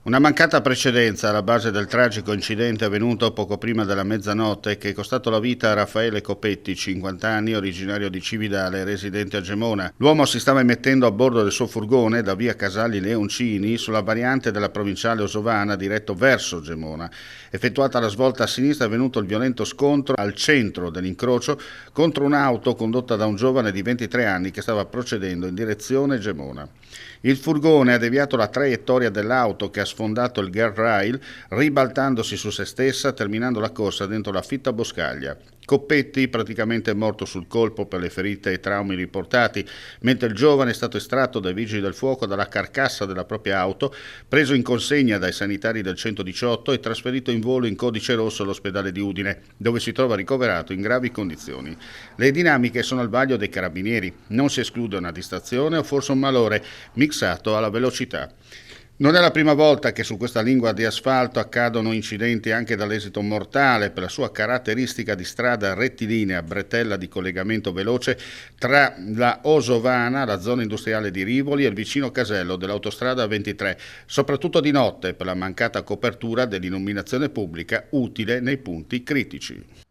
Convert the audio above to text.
Una mancata precedenza alla base del tragico incidente avvenuto poco prima della mezzanotte che è costato la vita a Raffaele Copetti, 50 anni, originario di Cividale, residente a Gemona. L'uomo si stava mettendo a bordo del suo furgone da via Casali Leoncini sulla variante della provinciale Osovana diretto verso Gemona. Effettuata la svolta a sinistra è venuto il violento scontro al centro dell'incrocio contro un'auto condotta da un giovane di 23 anni che stava procedendo in direzione Gemona. Il furgone ha deviato la traiettoria dell'auto che ha sfondato il guardrail, ribaltandosi su se stessa, terminando la corsa dentro la fitta boscaglia. Coppetti praticamente è morto sul colpo per le ferite e traumi riportati, mentre il giovane è stato estratto dai vigili del fuoco dalla carcassa della propria auto, preso in consegna dai sanitari del 118 e trasferito in volo in codice rosso all'ospedale di Udine, dove si trova ricoverato in gravi condizioni. Le dinamiche sono al vaglio dei carabinieri, non si esclude una distrazione o forse un malore mixato alla velocità. Non è la prima volta che su questa lingua di asfalto accadono incidenti anche dall'esito mortale per la sua caratteristica di strada rettilinea, bretella di collegamento veloce tra la Osovana, la zona industriale di Rivoli e il vicino casello dell'autostrada 23, soprattutto di notte per la mancata copertura dell'illuminazione pubblica utile nei punti critici.